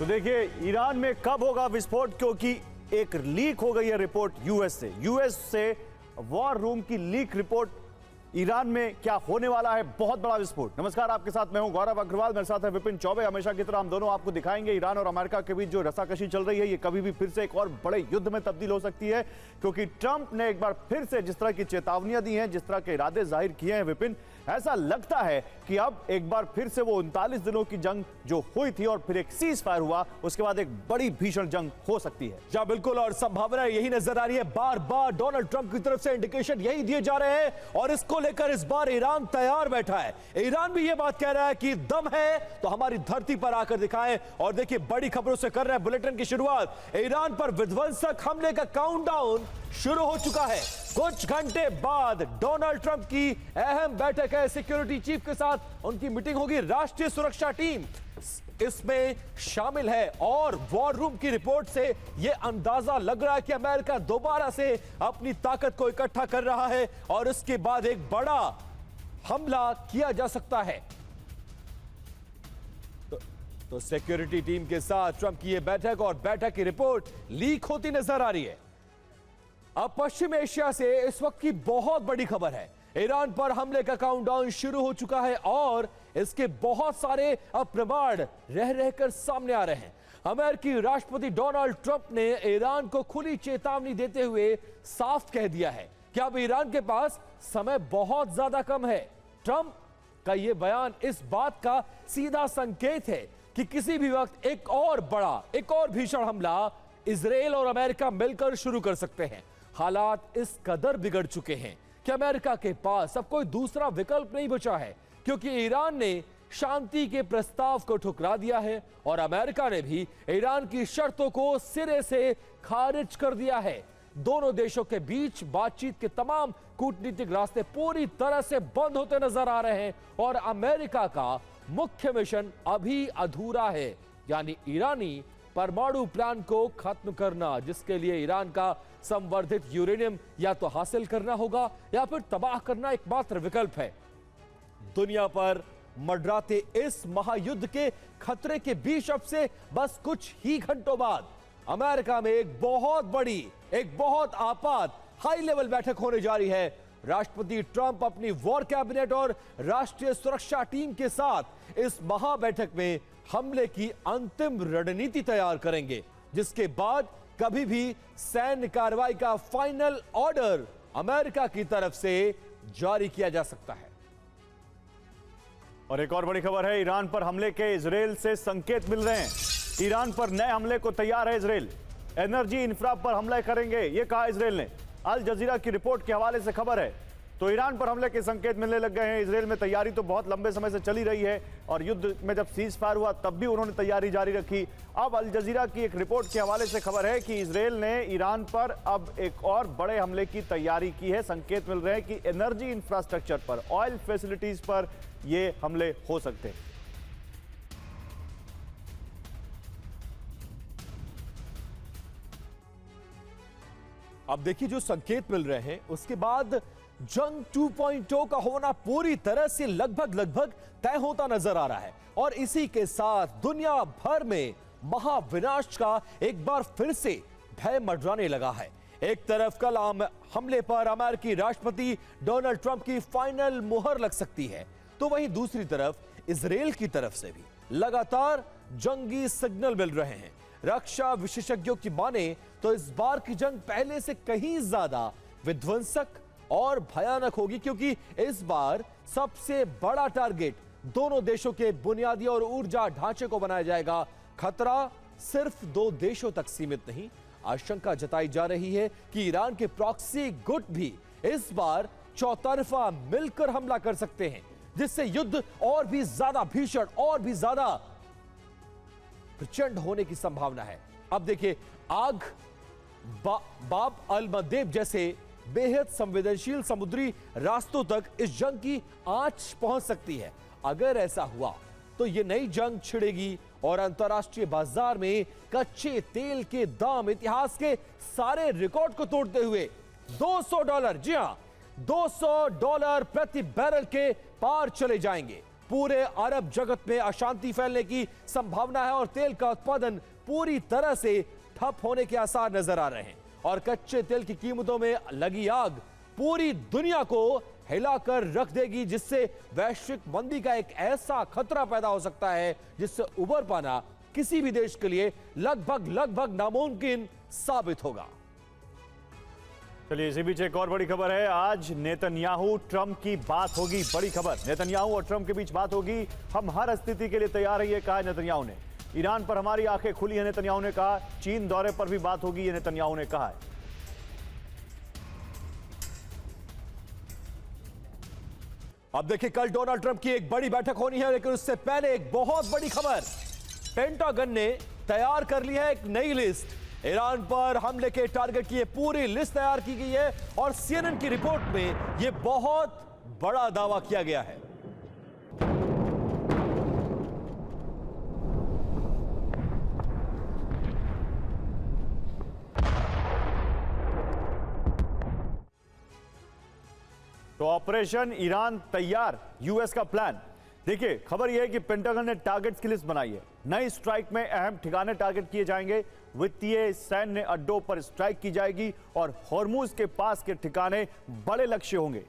तो देखिए ईरान में कब होगा विस्फोट, क्योंकि एक लीक हो गई है रिपोर्ट यूएस से वॉर रूम की लीक रिपोर्ट। ईरान में क्या होने वाला है, बहुत बड़ा विस्फोट। नमस्कार, आपके साथ मैं हूं गौरव अग्रवाल, मेरे साथ है विपिन चौबे। हमेशा की तरह हम दोनों आपको दिखाएंगे ईरान और अमेरिका के बीच जो रसाकशी चल रही है ये कभी भी फिर से एक और बड़े युद्ध में तब्दील हो सकती है, क्योंकि ट्रंप ने एक बार फिर से जिस तरह की चेतावनियां दी हैं, जिस तरह के इरादे जाहिर किए हैं विपिन, ऐसा लगता है कि अब एक बार फिर से वो 39 दिनों की जंग जो हुई थी और फिर एक सीज फायर हुआ, उसके बाद एक बड़ी भीषण जंग हो सकती है। जी बिल्कुल, और संभावना यही नजर आ रही है। बार बार डोनाल्ड ट्रंप की तरफ से इंडिकेशन यही दिए जा रहे हैं और इसको लेकर इस बार ईरान तैयार बैठा है। ईरान भी ये बात कह रहा है कि दम है तो हमारी धरती पर आकर दिखाएं। और देखिए बड़ी खबरों से कर रहे हैं बुलेटिन की शुरुआत। ईरान पर विध्वंसक हमले का काउंटडाउन शुरू हो चुका है। कुछ घंटे बाद डोनाल्ड ट्रंप की अहम बैठक है, सिक्योरिटी चीफ के साथ उनकी मीटिंग होगी। राष्ट्रीय सुरक्षा टीम इसमें शामिल है और वॉर रूम की रिपोर्ट से यह अंदाजा लग रहा है कि अमेरिका दोबारा से अपनी ताकत को इकट्ठा कर रहा है और इसके बाद एक बड़ा हमला किया जा सकता है। तो सिक्योरिटी टीम के साथ ट्रंप की यह बैठक और बैठक की रिपोर्ट लीक होती नजर आ रही है। अब पश्चिम एशिया से इस वक्त की बहुत बड़ी खबर है। ईरान पर हमले का काउंटडाउन शुरू हो चुका है और इसके बहुत सारे अब प्रमाण रह रहकर सामने आ रहे हैं। अमेरिकी राष्ट्रपति डोनाल्ड ट्रंप ने ईरान को खुली चेतावनी देते हुए साफ कह दिया है कि अब ईरान के पास समय बहुत ज्यादा कम है। ट्रंप का यह बयान इस बात का सीधा संकेत है कि किसी भी वक्त एक और भीषण हमला इजराइल और अमेरिका मिलकर शुरू कर सकते हैं। हालात इस कदर बिगड़ चुके हैं कि अमेरिका के पास अब कोई दूसरा विकल्प नहीं बचा है, क्योंकि ईरान ने शांति के प्रस्ताव को ठुकरा दिया है और अमेरिका ने भी ईरान की शर्तों को सिरे से खारिज कर दिया है। दोनों देशों के बीच बातचीत के तमाम कूटनीतिक रास्ते पूरी तरह से बंद होते नजर आ रहे हैं और अमेरिका का मुख्य मिशन अभी अधूरा है, यानी ईरानी परमाणु प्लान को खत्म करना, जिसके लिए ईरान का संवर्धित यूरेनियम या तो हासिल करना होगा या फिर तबाह करना एकमात्र विकल्प है। दुनिया पर मंडराते इस महायुद्ध के खतरे के बीच अब से बस कुछ ही घंटों बाद अमेरिका में एक बहुत आपात हाई लेवल बैठक होने जा रही है। राष्ट्रपति ट्रंप अपनी वॉर कैबिनेट और राष्ट्रीय सुरक्षा टीम के साथ इस महा बैठक में हमले की अंतिम रणनीति तैयार करेंगे, जिसके बाद कभी भी सैन्य कार्रवाई का फाइनल ऑर्डर अमेरिका की तरफ से जारी किया जा सकता है। और एक और बड़ी खबर है, ईरान पर हमले के इजराइल से संकेत मिल रहे हैं। ईरान पर नए हमले को तैयार है इजराइल। एनर्जी इंफ्रा पर हमला करेंगे, यह कहा इजराइल ने। अल जजीरा की रिपोर्ट के हवाले से खबर है। तो ईरान पर हमले के संकेत मिलने लग गए हैं। इजराइल में तैयारी तो बहुत लंबे समय से चली रही है और युद्ध में जब सीज फायर हुआ तब भी उन्होंने तैयारी जारी रखी। अब अल जजीरा की एक रिपोर्ट के हवाले से खबर है कि इजराइल ने ईरान पर अब एक और बड़े हमले की तैयारी की है। संकेत मिल रहे हैं कि एनर्जी इंफ्रास्ट्रक्चर पर, ऑयल फैसिलिटीज पर ये हमले हो सकते हैं। अब देखिए जो संकेत मिल रहे हैं उसके बाद जंग 2.0 का होना पूरी तरह से लगभग तय होता नजर आ रहा है और इसी के साथ दुनिया भर में महाविनाश का एक बार फिर से भय मंडराने लगा है। एक तरफ कल हमले पर अमेरिकी राष्ट्रपति डोनाल्ड ट्रंप की फाइनल मुहर लग सकती है, तो वहीं दूसरी तरफ इजराइल की तरफ से भी लगातार जंगी सिग्नल मिल रहे हैं। रक्षा विशेषज्ञों की माने तो इस बार की जंग पहले से कहीं ज्यादा विध्वंसक और भयानक होगी, क्योंकि इस बार सबसे बड़ा टारगेट दोनों देशों के बुनियादी और ऊर्जा ढांचे को बनाया जाएगा। खतरा सिर्फ दो देशों तक सीमित नहीं, आशंका जताई जा रही है कि ईरान के प्रॉक्सी गुट भी इस बार चौतरफा मिलकर हमला कर सकते हैं, जिससे युद्ध और भी ज्यादा भीषण और भी ज्यादा प्रचंड होने की संभावना है। अब देखिए आग बाब अल मंदेब जैसे बेहद संवेदनशील समुद्री रास्तों तक इस जंग की आंच पहुंच सकती है। अगर ऐसा हुआ तो यह नई जंग छिड़ेगी और अंतर्राष्ट्रीय बाजार में कच्चे तेल के दाम इतिहास के सारे रिकॉर्ड को तोड़ते हुए $200, जी हां $200 प्रति बैरल के पार चले जाएंगे। पूरे अरब जगत में अशांति फैलने की संभावना है और तेल का उत्पादन पूरी तरह से ठप होने के आसार नजर आ रहे हैं और कच्चे तेल की कीमतों में लगी आग पूरी दुनिया को हिलाकर रख देगी, जिससे वैश्विक मंदी का एक ऐसा खतरा पैदा हो सकता है जिससे उबर पाना किसी भी देश के लिए लगभग नामुमकिन साबित होगा। चलिए इसी बीच एक और बड़ी खबर है। आज नेतन्याहू ट्रंप की बात होगी। बड़ी खबर, नेतन्याहू और ट्रंप के बीच बात होगी। हम हर स्थिति के लिए तैयार हैं, ये कहा नेतन्याहू ने। ईरान पर हमारी आंखें खुली है, नेतन्याहू ने कहा। चीन दौरे पर भी बात होगी, ये नेतन्याहू ने कहा है। अब देखिए, कल डोनाल्ड ट्रंप की एक बड़ी बैठक होनी है, लेकिन उससे पहले एक बहुत बड़ी खबर। पेंटागन ने तैयार कर ली है एक नई लिस्ट। ईरान पर हमले के टारगेट की पूरी लिस्ट तैयार की गई है और सीएनएन की रिपोर्ट में यह बहुत बड़ा दावा किया गया है। तो ऑपरेशन ईरान तैयार, यूएस का प्लान। देखिए, खबर यह है कि पेंटागन ने टारगेट्स की लिस्ट बनाई है। नई स्ट्राइक में अहम ठिकाने टारगेट किए जाएंगे, वित्तीय सैन्य अड्डों पर स्ट्राइक की जाएगी और हॉर्मुज के पास के ठिकाने बड़े लक्ष्य होंगे।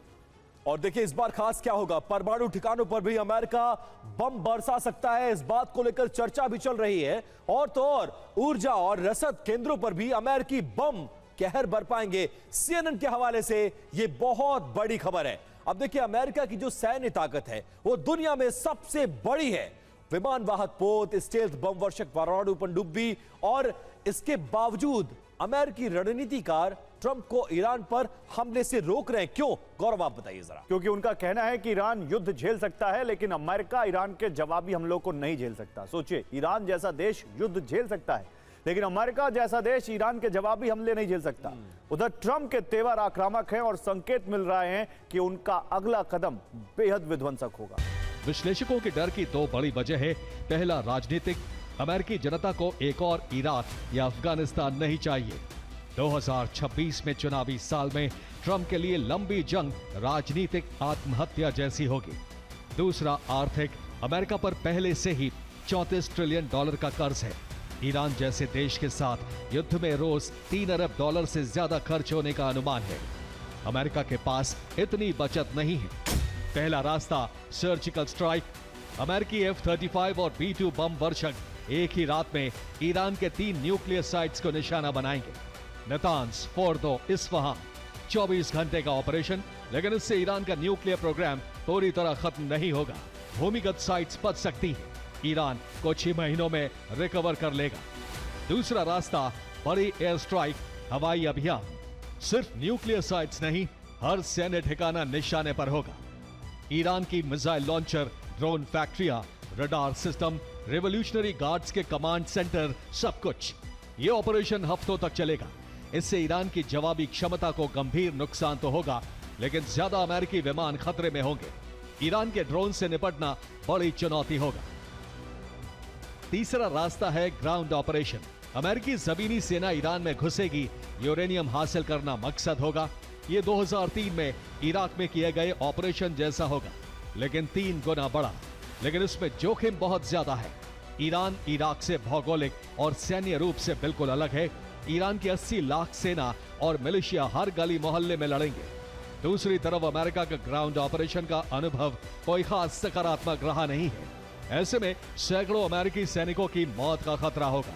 और देखिए, इस बार खास क्या होगा, परमाणु ठिकानों पर भी अमेरिका बम बरसा सकता है। इस बात को लेकर चर्चा भी चल रही है। और तो और ऊर्जा और रसद केंद्रों पर भी अमेरिकी बम कहर बरपाएंगे। सीएनएन के हवाले से यह बहुत बड़ी खबर है। अब देखिए, अमेरिका की जो सैन्य ताकत है वो दुनिया में सबसे बड़ी है। विमान वाहक पोत, स्टेल्थ बम वर्षक परमाणु पनडुब्बी, और इसके बावजूद अमेरिकी रणनीतिकार ट्रंप को ईरान पर हमले से रोक रहे हैं। क्यों, गौरव आप बताइए जरा। क्योंकि उनका कहना है कि ईरान युद्ध झेल सकता है, लेकिन अमेरिका ईरान के जवाबी हमलों को नहीं झेल सकता। सोचिए, ईरान जैसा देश युद्ध झेल सकता है, लेकिन अमेरिका जैसा देश ईरान के जवाबी हमले नहीं झेल सकता। उधर ट्रंप के तेवर आक्रामक हैं और संकेत मिल रहे हैं कि उनका अगला कदम बेहद विध्वंसक होगा। विश्लेषकों के डर की दो बड़ी वजह है। पहला, राजनीतिक। अमेरिकी जनता को एक और इराक या अफगानिस्तान नहीं चाहिए। 2026 में चुनावी साल में ट्रंप के लिए लंबी जंग राजनीतिक आत्महत्या जैसी होगी। दूसरा, आर्थिक। अमेरिका पर पहले से ही $34 ट्रिलियन का कर्ज है। ईरान जैसे देश के साथ युद्ध में रोज $3 अरब से ज्यादा खर्च होने का अनुमान है। अमेरिका के पास इतनी बचत नहीं है। पहला रास्ता, सर्जिकल स्ट्राइक। अमेरिकी F-35 और B-2 बम वर्षक एक ही रात में ईरान के 3 न्यूक्लियर साइट्स को निशाना बनाएंगे। नतान्स, फोर्दो, इस्फहान। 24 घंटे का ऑपरेशन, लेकिन इससे ईरान का न्यूक्लियर प्रोग्राम पूरी तरह खत्म नहीं होगा। भूमिगत साइट्स बच सकती हैं। ईरान कुछ ही महीनों में रिकवर कर लेगा। दूसरा रास्ता, बड़ी एयर स्ट्राइक, हवाई अभियान। सिर्फ न्यूक्लियर साइट्स नहीं, हर सैन्य ठिकाना निशाने पर होगा। ईरान की मिसाइल लॉन्चर, ड्रोन फैक्ट्रियां, रडार सिस्टम, रेवोल्यूशनरी गार्ड्स के कमांड सेंटर, सब कुछ। ये ऑपरेशन हफ्तों तक चलेगा। इससे ईरान की जवाबी क्षमता को गंभीर नुकसान तो होगा, लेकिन ज्यादा अमेरिकी विमान खतरे में होंगे। ईरान के ड्रोन से निपटना बड़ी चुनौती होगा। तीसरा रास्ता है ग्राउंड ऑपरेशन। अमेरिकी जमीनी सेना ईरान में घुसेगी, यूरेनियम हासिल करना मकसद होगा। ये 2003 में इराक में किए गए ऑपरेशन जैसा होगा, लेकिन 3 गुना बड़ा। लेकिन इसमें जोखिम बहुत ज्यादा है। ईरान इराक से भौगोलिक और सैन्य रूप से बिल्कुल अलग है। ईरान की 80 लाख सेना और मिलिशिया हर गली मोहल्ले में लड़ेंगे। दूसरी तरफ अमेरिका का ग्राउंड ऑपरेशन का अनुभव कोई खास सकारात्मक रहा नहीं है। ऐसे में सैकड़ों अमेरिकी सैनिकों की मौत का खतरा होगा।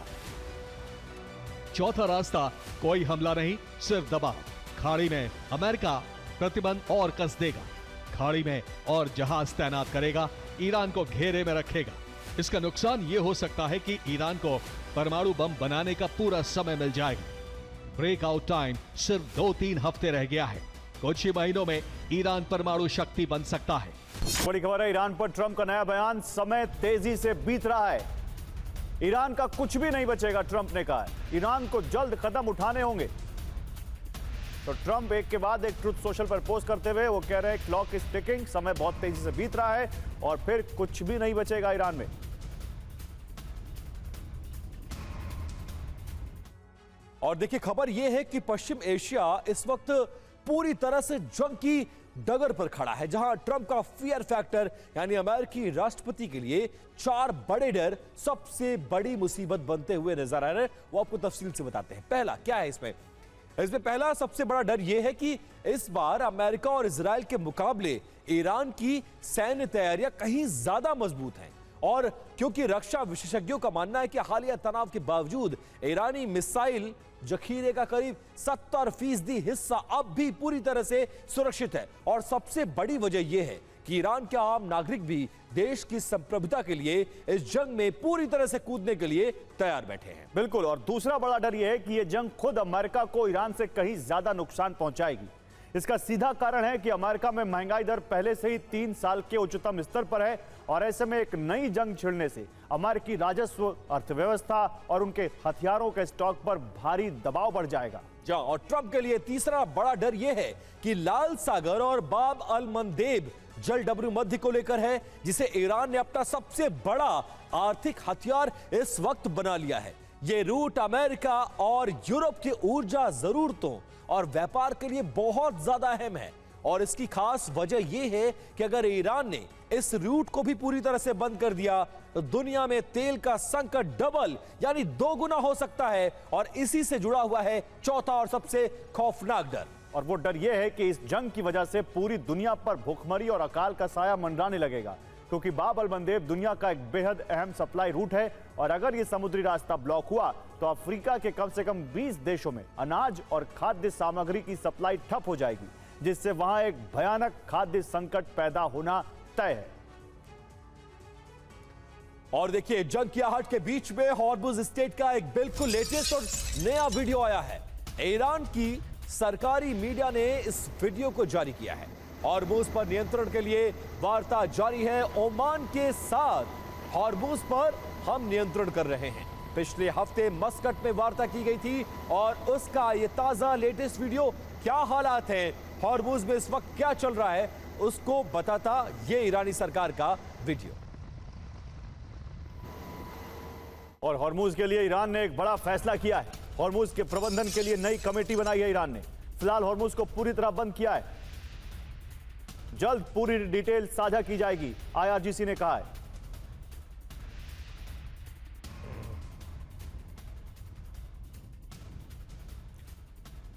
चौथा रास्ता, कोई हमला नहीं, सिर्फ दबाव। खाड़ी में अमेरिका प्रतिबंध और कस देगा। खाड़ी में और जहाज तैनात करेगा, ईरान को घेरे में रखेगा। इसका नुकसान यह हो सकता है कि ईरान को परमाणु बम बनाने का पूरा समय मिल जाएगा। ब्रेकआउट टाइम सिर्फ 2-3 हफ्ते रह गया है। कुछ ही महीनों में ईरान परमाणु शक्ति बन सकता है। बड़ी खबर है, ईरान पर ट्रंप का नया बयान। समय तेजी से बीत रहा है, ईरान का कुछ भी नहीं बचेगा, ट्रंप ने कहा है। ईरान को जल्द कदम उठाने होंगे। तो ट्रंप एक के बाद एक ट्रुथ सोशल पर पोस्ट करते हुए वो कह रहे हैं, क्लॉक इज टिकिंग, समय बहुत तेजी से बीत रहा है और फिर कुछ भी नहीं बचेगा ईरान में। और देखिए, खबर यह है कि पश्चिम एशिया इस वक्त पूरी तरह से जंग की डगर पर खड़ा है, जहां ट्रंप का फियर फैक्टर यानी अमेरिकी राष्ट्रपति के लिए 4 बड़े डर सबसे बड़ी मुसीबत बनते हुए नजर आ रहे हैं। वो आपको तफसील से बताते हैं। पहला क्या है इसमें पहला सबसे बड़ा डर यह है कि इस बार अमेरिका और इजराइल के मुकाबले ईरान की सैन्य तैयारियां कहीं ज्यादा मजबूत हैं। और क्योंकि रक्षा विशेषज्ञों का मानना है कि हालिया तनाव के बावजूद ईरानी मिसाइल जखीरे का करीब 70% हिस्सा अब भी पूरी तरह से सुरक्षित है। और सबसे बड़ी वजह यह है कि ईरान के आम नागरिक भी देश की संप्रभुता के लिए इस जंग में पूरी तरह से कूदने के लिए तैयार बैठे हैं। बिल्कुल। और दूसरा बड़ा डर यह है कि यह जंग खुद अमेरिका को ईरान से कहीं ज्यादा नुकसान पहुंचाएगी। इसका सीधा कारण है कि अमेरिका में महंगाई दर पहले से ही 3 साल के उच्चतम स्तर पर है और ऐसे में एक नई जंग छिड़ने से अमेरिकी राजस्व, अर्थव्यवस्था और उनके हथियारों के स्टॉक पर भारी दबाव बढ़ जाएगा। और ट्रंप के लिए तीसरा बड़ा डर यह है कि लाल सागर और बाब अल मंदेब जल डब्ल्यू मध्य को लेकर है, जिसे ईरान ने अपना सबसे बड़ा आर्थिक हथियार इस वक्त बना लिया है। यह रूट अमेरिका और यूरोप की ऊर्जा जरूरतों और व्यापार के लिए बहुत ज्यादा अहम है। और इसकी खास वजह यह है कि अगर ईरान ने इस रूट को भी पूरी तरह से बंद कर दिया तो दुनिया में तेल का संकट डबल यानी 2 गुना हो सकता है। और इसी से जुड़ा हुआ है चौथा और सबसे खौफनाक डर। और वो डर यह है कि इस जंग की वजह से पूरी दुनिया पर भूखमरी और अकाल का साया मंडराने लगेगा, क्योंकि बाब अल मंदेब दुनिया का एक बेहद अहम सप्लाई रूट है। और अगर यह समुद्री रास्ता ब्लॉक हुआ तो अफ्रीका के कम से कम 20 देशों में अनाज और खाद्य सामग्री की सप्लाई ठप हो जाएगी, जिससे वहां एक भयानक खाद्य संकट पैदा होना तय है। और देखिए, जंग की आहट के बीच में हॉर्मुज स्टेट का एक बिल्कुल लेटेस्ट और नया वीडियो आया है। ईरान की सरकारी मीडिया ने इस वीडियो को जारी किया है। हॉर्मुज पर नियंत्रण के लिए वार्ता जारी है। ओमान के साथ हॉर्मुज पर हम नियंत्रण कर रहे हैं। पिछले हफ्ते मस्कट में वार्ता की गई थी और उसका ये ताजा लेटेस्ट वीडियो क्या हालात हैं, हॉर्मुज में इस वक्त क्या चल रहा है, उसको बताता ये ईरानी सरकार का वीडियो। और हॉर्मुज के लिए ईरान ने एक बड़ा फैसला किया है। हॉर्मुज के प्रबंधन के लिए नई कमेटी बनाई है ईरान ने। फिलहाल हॉर्मुज को पूरी तरह बंद किया है। जल्द पूरी डिटेल साझा की जाएगी, आईआरजीसी ने कहा है।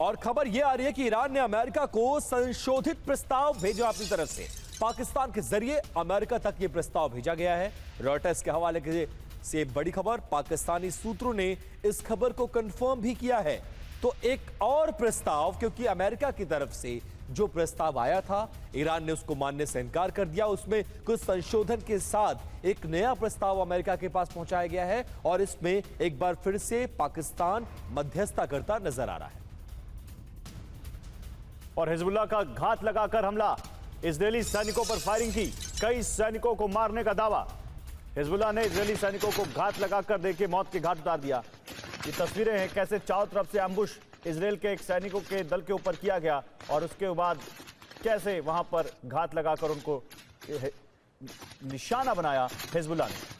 और खबर यह आ रही है कि ईरान ने अमेरिका को संशोधित प्रस्ताव भेजा अपनी तरफ से। पाकिस्तान के जरिए अमेरिका तक यह प्रस्ताव भेजा गया है। रॉयटर्स के हवाले से बड़ी खबर, पाकिस्तानी सूत्रों ने इस खबर को कंफर्म भी किया है। तो एक और प्रस्ताव, क्योंकि अमेरिका की तरफ से जो प्रस्ताव आया था ईरान ने उसको मानने से इनकार कर दिया। उसमें कुछ संशोधन के साथ एक नया प्रस्ताव अमेरिका के पास पहुंचाया गया है और इसमें एक बार फिर से पाकिस्तान मध्यस्थता करता नजर आ रहा है। और हिजबुल्लाह का घात लगाकर हमला, इजरायली सैनिकों पर फायरिंग की, कई सैनिकों को मारने का दावा। हिजबुल्लाह ने इजरायली सैनिकों को घात लगाकर देखिए मौत के घाट उतार दिया। ये तस्वीरें हैं कैसे चारों तरफ से एम्बुश इजरायल के एक सैनिकों के दल के ऊपर किया गया और उसके बाद कैसे वहां पर घात लगाकर उनको निशाना बनाया हिजबुल्लाह ने।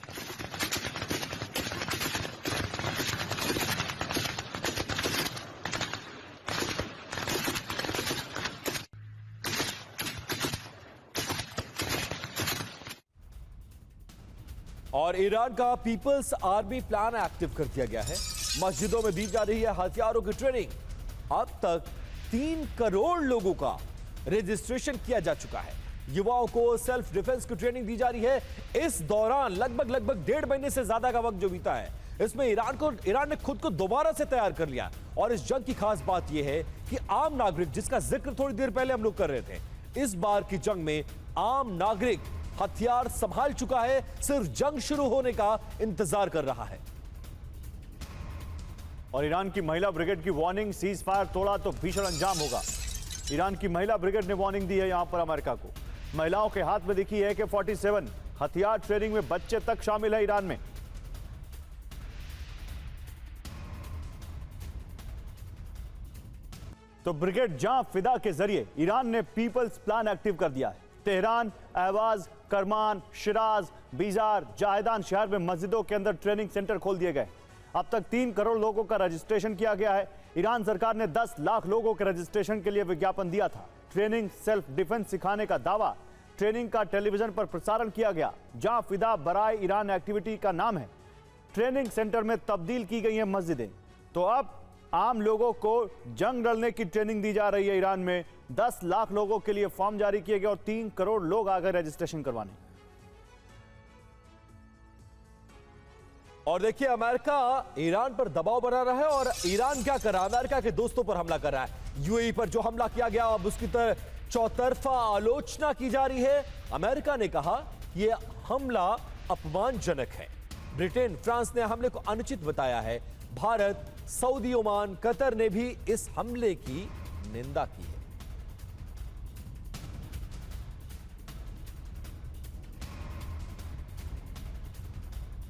और ईरान का पीपल्स आर्मी प्लान एक्टिव कर दिया गया है। मस्जिदों में दी जा रही है हथियारों की ट्रेनिंग। अब तक 3 करोड़ लोगों का रजिस्ट्रेशन किया जा चुका है। युवाओं को सेल्फ डिफेंस की ट्रेनिंग दी जा रही है। इस दौरान लगभग 1.5 महीने से ज्यादा का वक्त जो बीता है, इसमें ईरान ने खुद को दोबारा से तैयार कर लिया। और इस जंग की खास बात यह है कि आम नागरिक, जिसका जिक्र थोड़ी देर पहले हम लोग कर रहे थे, इस बार की जंग में आम नागरिक हथियार संभाल चुका है, सिर्फ जंग शुरू होने का इंतजार कर रहा है। और ईरान की महिला ब्रिगेड की वार्निंग, सीज फायर तोड़ा तो भीषण अंजाम होगा। ईरान की महिला ब्रिगेड ने वार्निंग दी है यहां पर अमेरिका को। महिलाओं के हाथ में दिखी है AK-47 हथियार। ट्रेनिंग में बच्चे तक शामिल है ईरान में। तो ब्रिगेड जहां फिदा के जरिए ईरान ने पीपल्स प्लान एक्टिव कर दिया है। तेहरान, अहवाज, करमान, शिराज, बीजार, जाहेदान शहर में मस्जिदों के अंदर ट्रेनिंग सेंटर खोल दिए गए। अब तक 3 करोड़ लोगों का रजिस्ट्रेशन किया गया है। ईरान सरकार ने 10 लाख लोगों के रजिस्ट्रेशन के लिए विज्ञापन दिया था। ट्रेनिंग सेल्फ डिफेंस सिखाने का दावा। ट्रेनिंग का टेलीविजन पर प्रसारण किया गया, जहां फिदा बराए ईरान एक्टिविटी का नाम है। ट्रेनिंग सेंटर में तब्दील की गई हैं मस्जिदें। तो अब आम लोगों को जंग लड़ने की ट्रेनिंग दी जा रही है। ईरान में 10 लाख लोगों के लिए फॉर्म जारी किए गए और 3 करोड़ लोग आ गए रजिस्ट्रेशन करवाने। और देखिए, अमेरिका ईरान पर दबाव बना रहा है और ईरान क्या कर रहा है? अमेरिका के दोस्तों पर हमला कर रहा है। यूएई पर जो हमला किया गया, अब उसकी चौतरफा आलोचना की जा रही है। अमेरिका ने कहा यह हमला अपमानजनक है। ब्रिटेन, फ्रांस ने हमले को अनुचित बताया है। भारत, सऊदी, ओमान, कतर ने भी इस हमले की निंदा की है।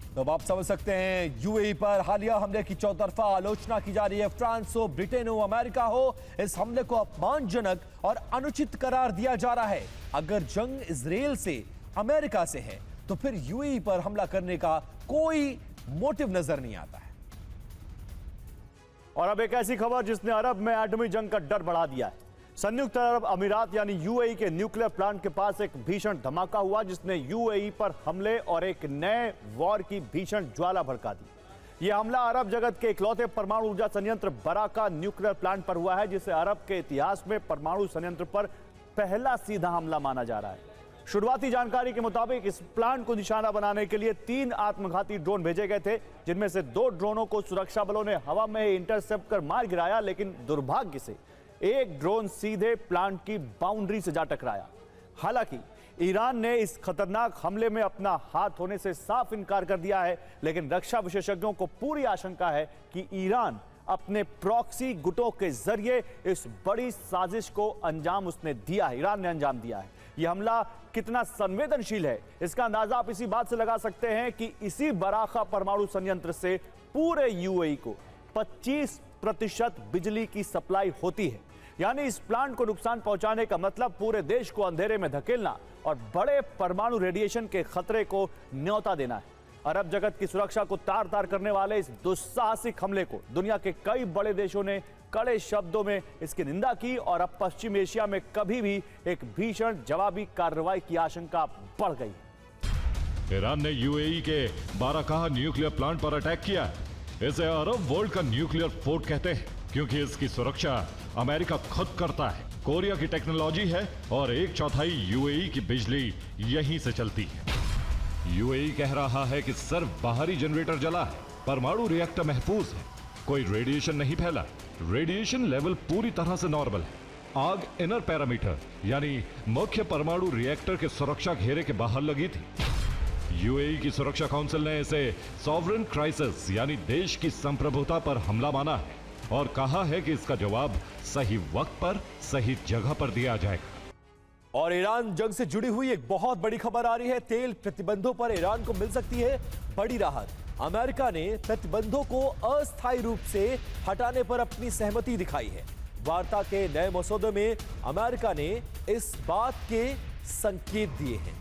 तो अब आप समझ सकते हैं, यूएई पर हालिया हमले की चौतरफा आलोचना की जा रही है। फ्रांस हो, ब्रिटेन हो, अमेरिका हो, इस हमले को अपमानजनक और अनुचित करार दिया जा रहा है। अगर जंग इजराइल से, अमेरिका से है, तो फिर यूएई पर हमला करने का कोई मोटिव नजर नहीं आता है। और अब एक ऐसी खबर जिसने अरब में एटमी जंग का डर बढ़ा दिया है। संयुक्त अरब अमीरात यानी यूएई के न्यूक्लियर प्लांट के पास एक भीषण धमाका हुआ, जिसने यूएई पर हमले और एक नए वॉर की भीषण ज्वाला भड़का दी। यह हमला अरब जगत के इकलौते परमाणु ऊर्जा संयंत्र बराका न्यूक्लियर प्लांट पर हुआ है, जिसे अरब के इतिहास में परमाणु संयंत्र पर पहला सीधा हमला माना जा रहा है। शुरुआती जानकारी के मुताबिक इस प्लांट को निशाना बनाने के लिए 3 आत्मघाती ड्रोन भेजे गए थे, जिनमें से 2 ड्रोनों को सुरक्षा बलों ने हवा में इंटरसेप्ट कर मार गिराया, लेकिन दुर्भाग्य से एक ड्रोन सीधे प्लांट की बाउंड्री से जा टकराया। हालांकि ईरान ने इस खतरनाक हमले में अपना हाथ होने से साफ इनकार कर दिया है, लेकिन रक्षा विशेषज्ञों को पूरी आशंका है कि ईरान अपने प्रॉक्सी गुटों के जरिए इस बड़ी साजिश को अंजाम उसने दिया है, ईरान ने अंजाम दिया है। यह हमला कितना संवेदनशील है, इसका अंदाजा आप इसी बात से लगा सकते हैं कि इसी बराका परमाणु संयंत्र से पूरे यूएई को 25% बिजली की सप्लाई होती है। यानी इस प्लांट को नुकसान पहुंचाने का मतलब पूरे देश को अंधेरे में धकेलना और बड़े परमाणु रेडिएशन के खतरे को न्योता देना है। अरब जगत की सुरक्षा को तार तार करने वाले इस दुस्साहसिक हमले को दुनिया के कई बड़े देशों ने कड़े शब्दों में इसकी निंदा की और अब पश्चिम एशिया में कभी भी एक भीषण जवाबी कार्रवाई की आशंका बढ़ गई। ईरान ने यूएई के बाराकाह न्यूक्लियर प्लांट पर अटैक किया है। इसे अरब वर्ल्ड का न्यूक्लियर फोर्ट कहते हैं, क्योंकि इसकी सुरक्षा अमेरिका खुद करता है। कोरिया की टेक्नोलॉजी है और 1/4 यूएई की बिजली यहीं से चलती है। यूएई कह रहा है कि सिर्फ बाहरी जनरेटर जला है, परमाणु रिएक्टर महफूज है, कोई रेडिएशन नहीं फैला। रेडिएशन लेवल पूरी तरह से नॉर्मल है। आग इनर पैरामीटर यानी मुख्य परमाणु रिएक्टर के सुरक्षा घेरे के बाहर लगी थी। यूएई की सुरक्षा काउंसिल ने इसे सॉवरेन क्राइसिस यानी देश की संप्रभुता पर हमला माना है और कहा है कि इसका जवाब सही वक्त पर सही जगह पर दिया जाएगा। और ईरान जंग से जुड़ी हुई एक बहुत बड़ी खबर आ रही है। तेल प्रतिबंधों पर ईरान को मिल सकती है बड़ी राहत। अमेरिका ने प्रतिबंधों को अस्थायी रूप से हटाने पर अपनी सहमति दिखाई है। वार्ता के नए मसौदे में अमेरिका ने इस बात के संकेत दिए हैं।